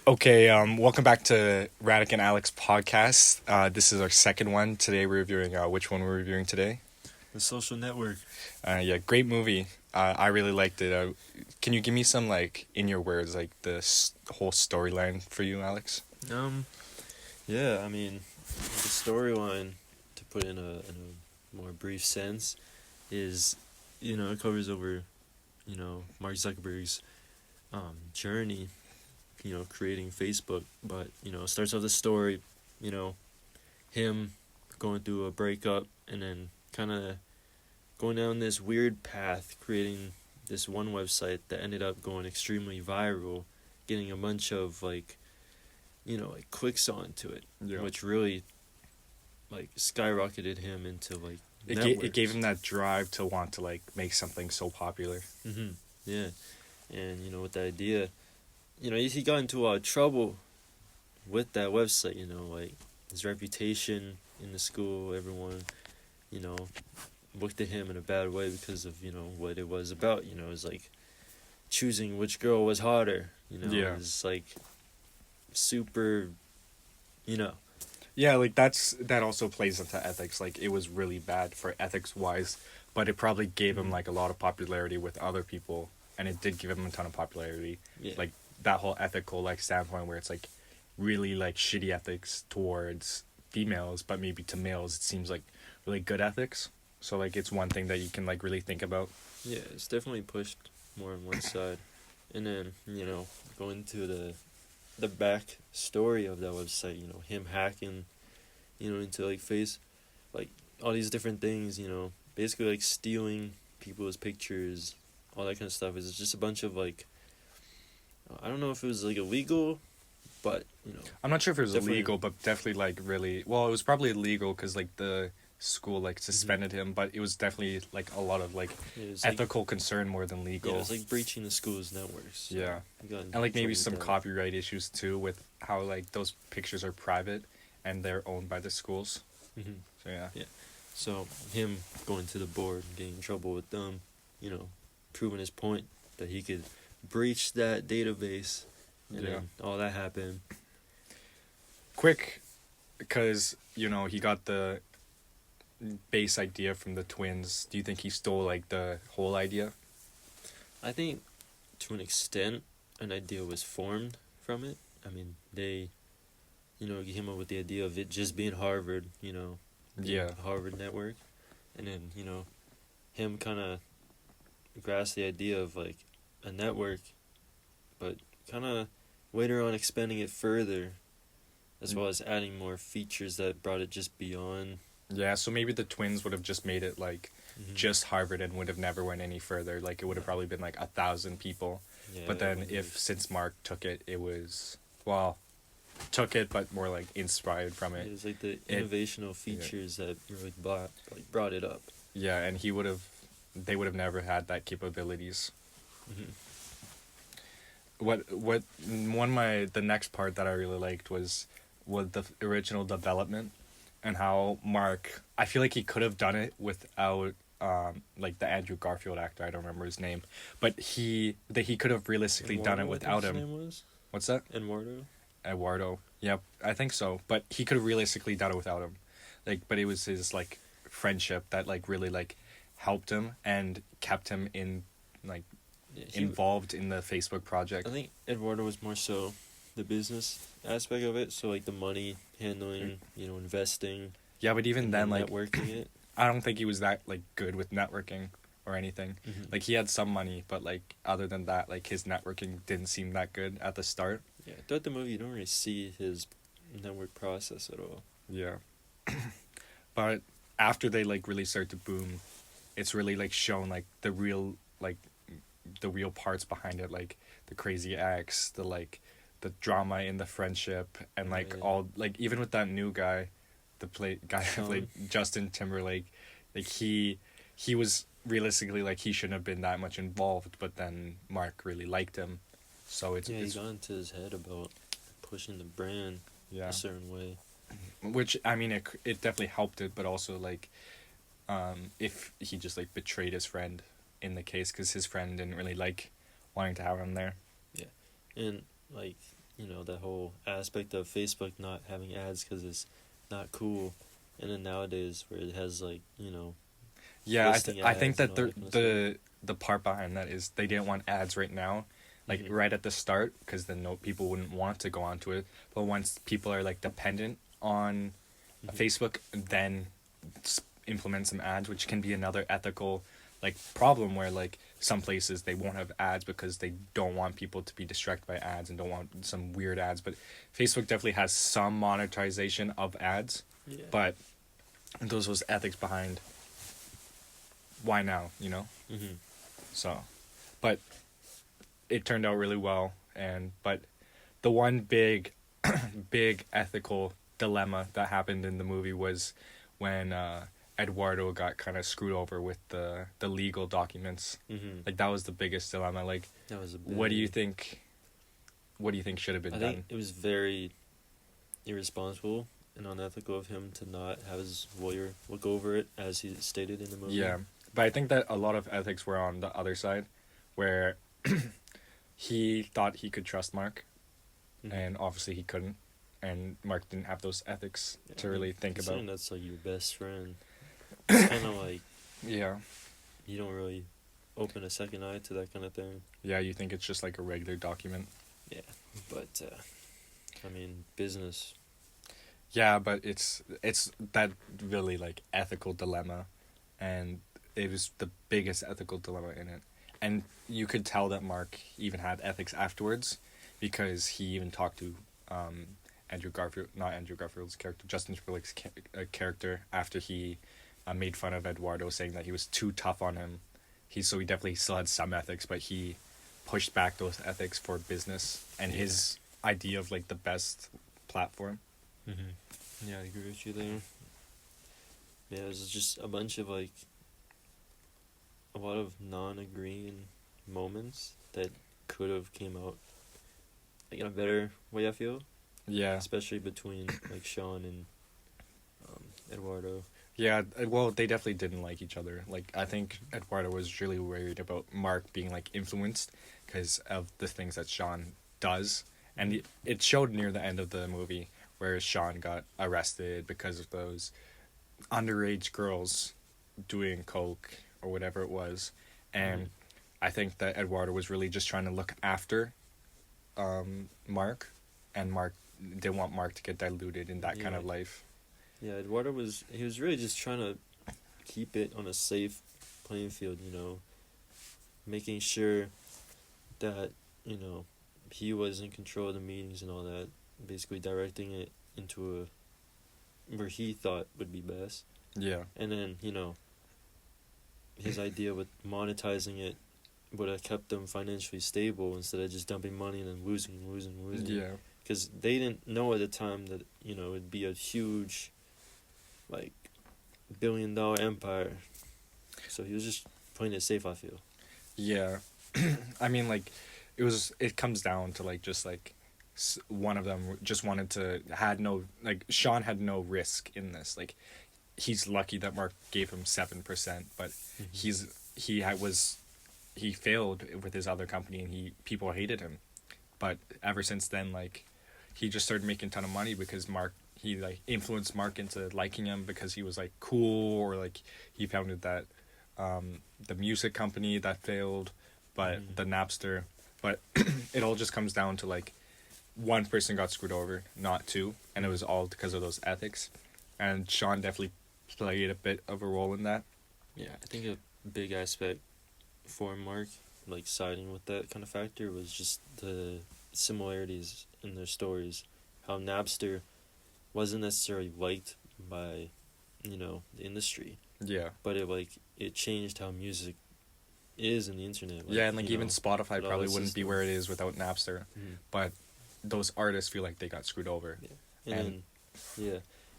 Okay, welcome back to Radic and Alex podcast. This is our second one. Today we're reviewing, which one we're reviewing today? The Social Network. Yeah, great movie. I really liked it. Can you give me some, like, in your words, like, whole storyline for you, Alex? Um, yeah, I mean, the storyline, to put in a more brief sense, is, it covers over, Mark Zuckerberg's journey, creating Facebook. But, it starts off the story, you know, him going through a breakup and then kind of going down this weird path, creating this one website that ended up going extremely viral, getting a bunch of, like clicks onto it, Yeah. which really skyrocketed him into It gave him that drive to want to, like, make something so popular. Yeah, and with the idea, he got into a lot of trouble with that website. Like his reputation in the school, everyone, you know, looked at him in a bad way because of what it was about. It was like choosing which girl was hotter. Yeah. It was like super, you know. Yeah, like, that also plays into ethics. Like, it was really bad for ethics-wise, but it probably gave him, like, a lot of popularity with other people, and it did give him a ton of popularity. Yeah. Like, that whole ethical, like, standpoint where it's, like, really, like, shitty ethics towards females, but maybe to males it seems like really good ethics. So, like, it's one thing that you can, like, really think about. Yeah, it's definitely pushed more on one side, and then going to the back story of that website. Him hacking, into like all these different things. Basically like stealing people's pictures, all that kind of stuff. It's just a bunch of like, I don't know if it was like illegal, but I'm not sure if it was definitely- illegal, but definitely, like, really... Well, it was probably illegal because, like, the school, like, suspended him, but it was definitely, like, a lot of, like, it was ethical concern more than Like, legal. yeah, it was like breaching the school's networks. So Yeah. he got in And, like, maybe trouble some with that. copyright issues, too, with how, like, those pictures are private and they're owned by the schools. Mhm. So, yeah. So him going to the board and getting in trouble with them, proving his point that he could breach that database, and Yeah. then all that happened. Quick, because, he got the base idea from the twins. Do you think he stole, like, the whole idea? I think, to an extent, an idea was formed from it. I mean, they, came up with the idea of it just being Harvard, being Yeah. Harvard network, and then him kind of grasped the idea of like a network, but kind of later on expanding it further, as well as adding more features that brought it just beyond. Yeah, so maybe the twins would have just made it, like, just Harvard and would have never went any further. Like, it would have probably been, like, 1,000 people. Yeah, But then since Mark took it, it was, well, took it, but more, like, inspired from it it. was like the innovational features that really brought it up. Yeah, and they would have never had that capabilities. The next part that I really liked was the original development and how Mark, I feel like he could have done it without, like, the Andrew Garfield actor, I don't remember his name, but he could have realistically done it Eduardo, I without think him. his name was? What's that? Eduardo. Yep, I think so. But he could have realistically done it without him. Like, but it was his, like, friendship that, like, really, like, helped him and kept him in, like, Yeah, involved in the Facebook project. I think Eduardo was more so the business aspect of it, so like the money handling, investing, Yeah, but even and then, like, networking it. I don't think he was that, like, good with networking or anything. Mhm. Like, he had some money, but, like, other than that, like, his networking didn't seem that good at the start. Yeah, throughout the movie, you don't really see his network process at all. Yeah. But after they, like, really start to boom, it's really, like, shown, like, the real parts behind it, like, the crazy acts, the drama in the friendship, and, like, Yeah. all, like, even with that new guy, guy who Sean. played Justin Timberlake, like, he was realistically, like, he shouldn't have been that much involved, but then Mark really liked him, so He it's got into his head about pushing the brand yeah. a certain way. Which, I mean, it definitely helped it, but also, like, if he just, like, betrayed his friend in the case, because his friend didn't really like wanting to have him there. And like you know, that whole aspect of Facebook not having ads because it's not cool, and then nowadays where it has like, you know, Yeah, listing I think ads and that all the that kind of the part behind that is they didn't want ads right now, like Mhm. right at the start, because then no people wouldn't want to go onto it. But once people are like dependent on Mhm. Facebook, then implement some ads, which can be another ethical like problem where like some places they won't have ads because they don't want people to be distracted by ads and don't want some weird ads. But Facebook definitely has some monetization of ads, Yeah. but those was ethics behind why now, you know? Mhm. So, but it turned out really well. And but the one big, big ethical dilemma that happened in the movie was when Eduardo got kind of screwed over with the legal documents. Mhm. Like that was the biggest dilemma. Like, That was a what do you big. think? What do you think should have been I done? think it was very irresponsible and unethical of him to not have his lawyer look over it, as he stated in the movie. Yeah, but I think that a lot of ethics were on the other side, where he thought he could trust Mark, Mhm. and obviously he couldn't, and Mark didn't have those ethics Yeah, to I mean, really think about. considering that's like your best friend. It's kind of like Yeah, you don't really open a second eye to that kind of thing. yeah, you think it's just like a regular document. Yeah, but I mean, business. Yeah, but it's that really like ethical dilemma, and it was the biggest ethical dilemma in it. And you could tell that Mark even had ethics afterwards, because he even talked to Andrew Garfield, not Andrew Garfield's character, Justin Timberlake's character, after he made fun of Eduardo, saying that he was too tough on him. He definitely still had some ethics, but he pushed back those ethics for business and his idea of like the best platform. Mm-hmm. Yeah, I agree with you there. Yeah, it was just a bunch of like a lot of non-agreeing moments that could have came out like in a better way. I feel, Yeah. especially between like Sean and Eduardo. Yeah, well, they definitely didn't like each other. Like, I think Eduardo was really worried about Mark being, like, influenced because of the things that Sean does. And it showed near the end of the movie where Sean got arrested because of those underage girls doing coke or whatever it was. And I think that Eduardo was really just trying to look after Mark, and Mark didn't want Mark to get diluted in that kind of life. Yeah, Eduardo was really just trying to keep it on a safe playing field, you know, making sure that, you know, he was in control of the meetings and all that, basically directing it into a where he thought would be best. Yeah. And then, you know, his idea with monetizing it would have kept them financially stable instead of just dumping money and then losing. Yeah. Because they didn't know at the time that, you know, it'd be a huge, like, $1 billion empire. So he was just playing it safe, I feel. Yeah. I mean, like, it comes down to, like, just, like, one of them just wanted to, Sean had no risk in this. Like, he's lucky that Mark gave him 7%, but he failed with his other company, and people hated him. But ever since then, like, he just started making a ton of money because he like influenced Mark into liking him because he was like cool, or like he founded that the music company that failed, but the Napster. But it all just comes down to like one person got screwed over, not two, and it was all because of those ethics. And Sean definitely played a bit of a role in that. Yeah, I think a big aspect for Mark, like siding with that kind of factor, was just the similarities in their stories. How Napster wasn't necessarily liked by, you know, the industry, Yeah. but it changed how music is in the internet. Yeah, and like you even know, Spotify with all probably the wouldn't be systems. where it is without Napster. Mhm. But those artists feel like they got screwed over. Yeah.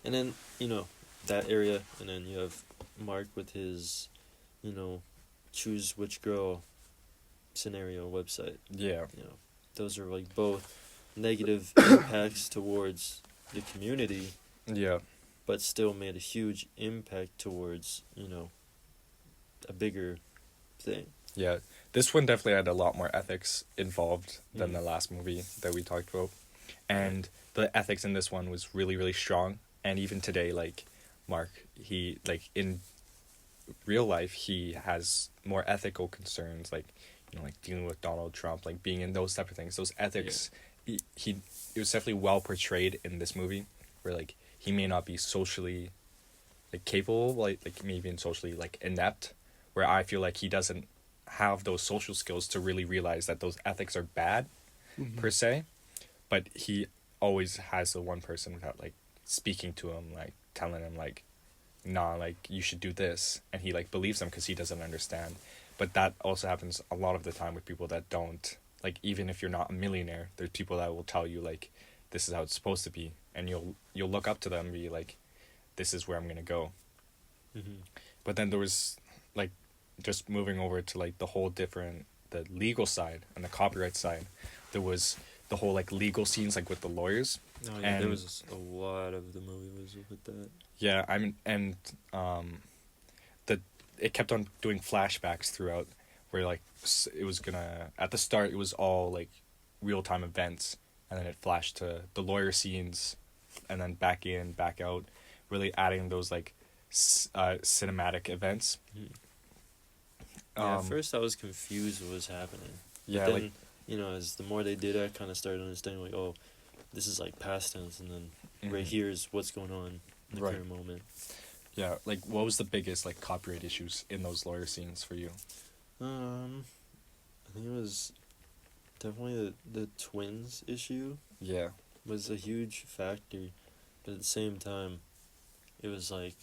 And then, you know, that area, and then you have Mark with his, you know, choose which girl scenario website. Yeah. You know, those are like both negative impacts towards the community, Yeah. but still made a huge impact towards, you know, a bigger thing. Yeah. This one definitely had a lot more ethics involved than Mhm. the last movie that we talked about. and the ethics in this one was really really strong. And even today, like Mark, he like in real life he has more ethical concerns, like like dealing with Donald Trump, like being in those type of things. Those ethics, he it was definitely well portrayed in this movie, where like he may not be socially like capable, like maybe in socially like inept, where I feel like he doesn't have those social skills to really realize that those ethics are bad per se, but he always has the one person without like speaking to him, like telling him like, nah, like you should do this, and he like believes them because he doesn't understand. But that also happens a lot of the time with people that don't, like, even if you're not a millionaire, there's people that will tell you like this is how it's supposed to be, and you'll look up to them and be like, this is where I'm gonna go. But then there was like, just moving over to like the whole different, the legal side and the copyright side, there was the whole like legal scenes like with the lawyers. Oh yeah, there was a lot of the movie was with that. Yeah, I mean, and the it kept on doing flashbacks throughout, where like it was gonna, at the start it was all like real time events, and then it flashed to the lawyer scenes, and then back in, back out, really adding those like cinematic events. Yeah, at first I was confused what was happening. Yeah, but then, like as the more they did, I kind of started understanding like, oh, this is like past tense, and then right here is what's going on in the current moment. Yeah, like what was the biggest like copyright issues in those lawyer scenes for you? I think it was definitely the twins issue Yeah. was a huge factor, but at the same time, it was like,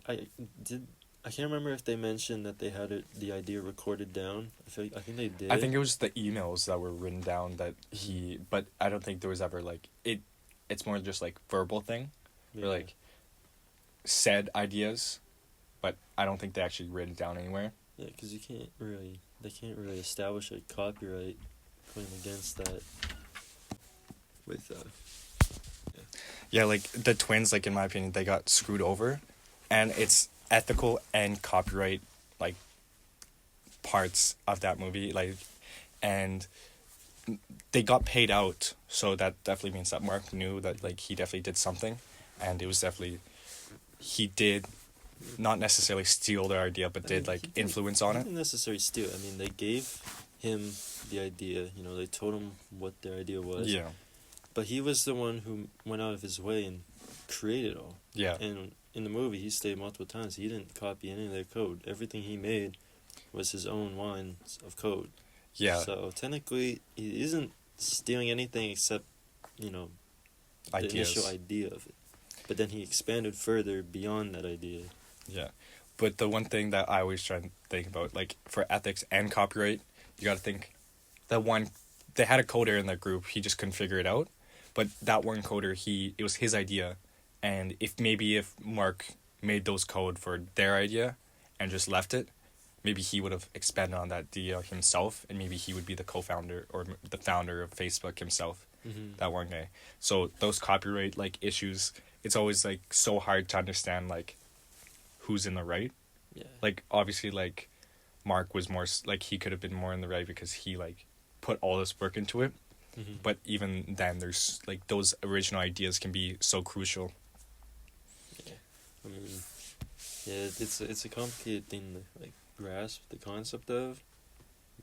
I can't remember if they mentioned that they had the idea recorded down. I think they did. I think it was the emails that were written down that but I don't think there was ever like it's more just like verbal thing, or like said ideas, but I don't think they actually written down anywhere. Yeah, because they can't really establish a copyright claim against that with Yeah, like the twins, like in my opinion, they got screwed over, and it's ethical and copyright like parts of that movie, like, and they got paid out, so that definitely means that Mark knew that like he definitely did something, and it was definitely, he did not necessarily steal their idea, but did like influence on it. He didn't necessarily steal. I mean, they gave him the idea. They told him what their idea was. Yeah. But he was the one who went out of his way and created it all. Yeah. And in the movie, he stated multiple times he didn't copy any of their code. Everything he made was his own lines of code. Yeah. So technically, he isn't stealing anything except, the initial idea of it. But then he expanded further beyond that idea. Yeah. But the one thing that I always try and think about, like for ethics and copyright, you got to think that they had a coder in their group, he just couldn't figure it out. But that one coder, it was his idea. And if Mark made those code for their idea and just left it, maybe he would have expanded on that idea himself, and maybe he would be the co-founder or the founder of Facebook himself that one day. So those copyright like issues, it's always like so hard to understand like who's in the right. Yeah. Like obviously like Mark was more like, he could have been more in the right because he like put all this work into it. But even then, there's like those original ideas can be so crucial. Yeah, I mean, yeah, it's a complicated thing to like grasp the concept of,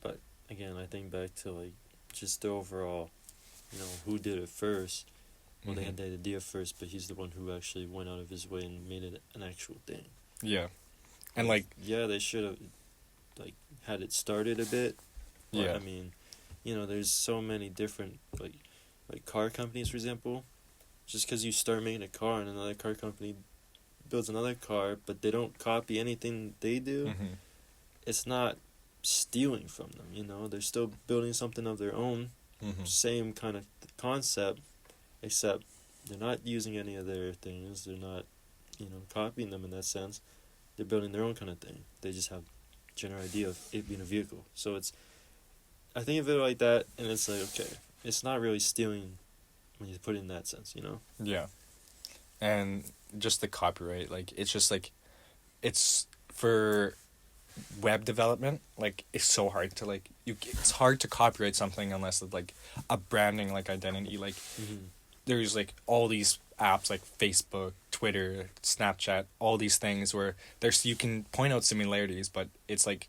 but again, I think back to like just the overall, who did it first. Well, they had the idea first, but he's the one who actually went out of his way and made it an actual thing. Yeah, and like they should have like had it started a bit. But, yeah, I mean, there's so many different like car companies, for example. Just because you start making a car and another car company builds another car, but they don't copy anything they do, it's not stealing from them. They're still building something of their own, same kind of concept, except they're not using any of their things. They're not, copying them in that sense. They're building their own kind of thing. They just have general idea of it being a vehicle. So I think of it like that, and it's like, okay, it's not really stealing when you put it in that sense, Yeah. And just the copyright, like, it's just like, it's for web development, like, it's so hard to like it's hard to copyright something unless it's like a branding like identity. Like Mm-hmm. there's like all these apps like Facebook, Twitter, Snapchat, all these things where there's you can point out similarities, but it's like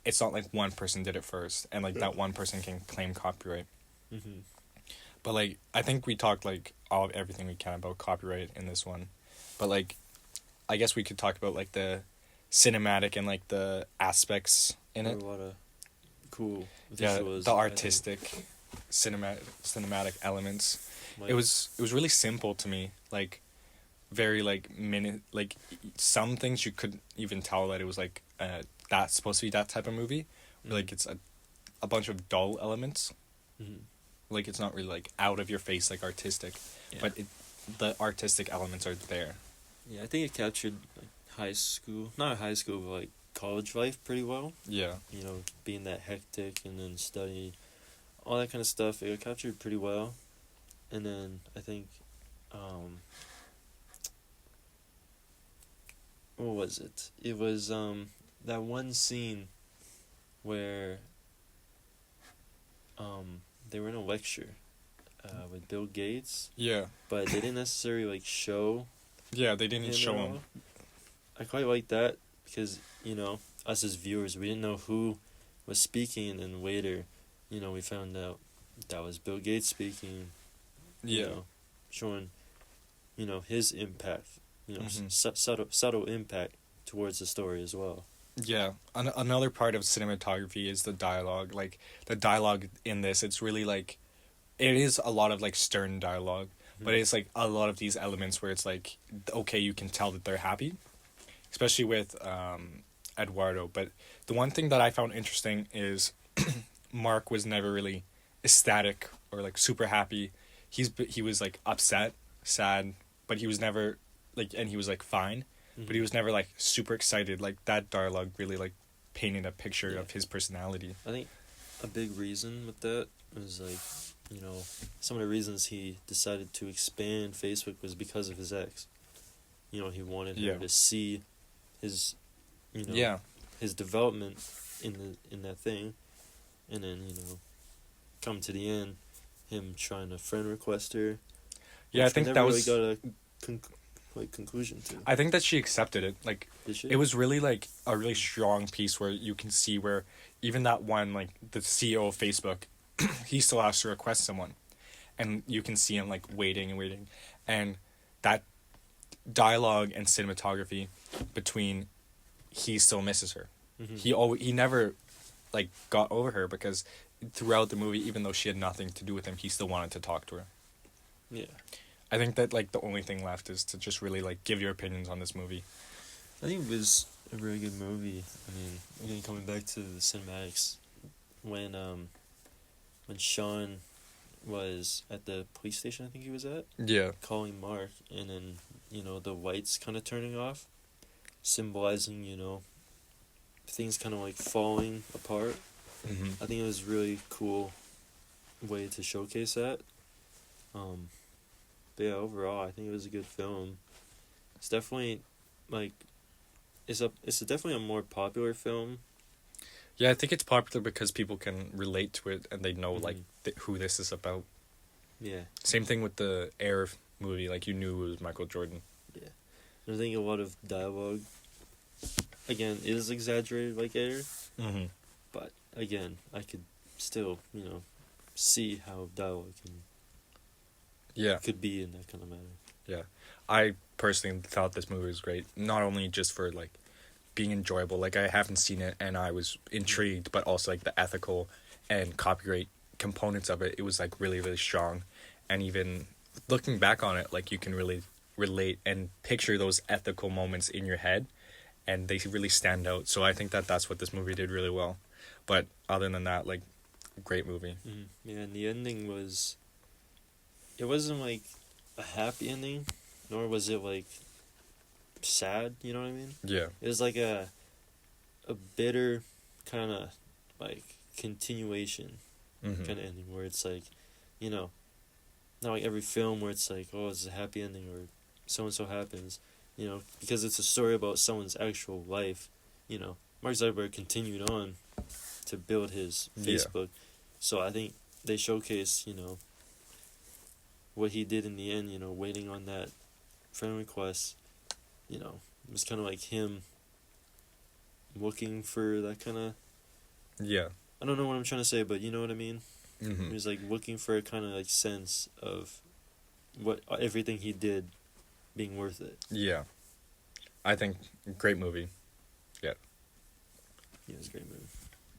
it's not like one person did it first and like that one person can claim copyright. Mm-hmm. But like I think we talked like all everything we can about copyright in this one. But like I guess we could talk about like the cinematic and like the aspects in There it. were a lot of cool Yeah, visuals. the I think. artistic cinematic elements. Like, It was really simple to me. Like very like minute like some things you couldn't even tell that it was like that's supposed to be that type of movie. mm-hmm. Like it's a bunch of dull elements. Mm-hmm. Like it's not really like out of your face like artistic, Yeah. but the artistic elements are there. Yeah, I think it captured like high school, not high school, but like college life pretty well. Yeah. You know, being that hectic and then study, all that kind of stuff. It captured pretty well, and then I think, what was it? It was that one scene where they were in a lecture, with Bill Gates, Yeah. but they didn't necessarily like show Yeah, they didn't him show at him. all. I quite like that because, us as viewers, we didn't know who was speaking, and later, we found out that was Bill Gates speaking, Yeah. showing, his impact, Mhm. subtle impact towards the story as well. Yeah. Another part of cinematography is the dialogue. Like the dialogue in this, it's really like it is a lot of like stern dialogue, but it's like a lot of these elements where it's like okay, you can tell that they're happy, especially with Eduardo. But the one thing that I found interesting is Mark was never really ecstatic or like super happy. He was like upset, sad, but he was never like, and he was like fine, but he was never like super excited. Like that dialogue really like painted a picture Yeah. of his personality. I think a big reason with that was like, some of the reasons he decided to expand Facebook was because of his ex. He wanted her Yeah. to see his, Yeah. his development in that thing, and then come to the end, him trying to friend request her. Yeah, I which we think never that really was. got a conclusion to. I think that she accepted it. Like Did she? it was really like a really strong piece where you can see where even that one like the CEO of Facebook, he still has to request someone, and you can see him like waiting and waiting, and that dialogue and cinematography between he still misses her. Mhm. He never like got over her because throughout the movie, even though she had nothing to do with him, he still wanted to talk to her. Yeah. I think that like the only thing left is to just really like give your opinions on this movie. I think it was a really good movie. I mean, again, coming back to the cinematics, when Sean was at the police station, I think he was at, Yeah. calling Mark, and then the lights kind of turning off, symbolizing things kind of like falling apart. Mm-hmm. I think it was really cool way to showcase that. But yeah, overall, I think it was a good film. It's definitely like it's definitely a more popular film. Yeah, I think it's popular because people can relate to it and they know like Mhm. who this is about. Yeah, Same thing with the Air movie. Like you knew it was Michael Jordan. and I think a lot of dialogue, again, is exaggerated like Air, Mm-hmm. but again, I could still see how dialogue Yeah, could be in that kind of matter. I personally thought this movie was great. Not only just for like being enjoyable. Like I haven't seen it and I was intrigued, but also like the ethical and copyright components of it. It was like really really strong, and even looking back on it, like you can really relate and picture those ethical moments in your head, and they really stand out. So I think that that's what this movie did really well. But other than that, like great movie. Yeah, and the ending was. It wasn't like a happy ending, nor was it like sad. You know what I mean? Yeah. It was like a bitter kind of like continuation Mm-hmm. kind of ending where it's like, not like every film where it's like, oh, it's a happy ending or so and so happens, because it's a story about someone's actual life. you know, Mark Zuckerberg continued on to build his Yeah. Facebook. So I think they showcase, you know, what he did in the end, you know, waiting on that friend request, you know, it was kind of like him looking for that kind of, Yeah. I don't know what I'm trying to say, but you know what I mean? Mm-hmm. He was like looking for a kind of like sense of what everything he did being worth it. Yeah. I think great movie. Yeah, it was a great movie.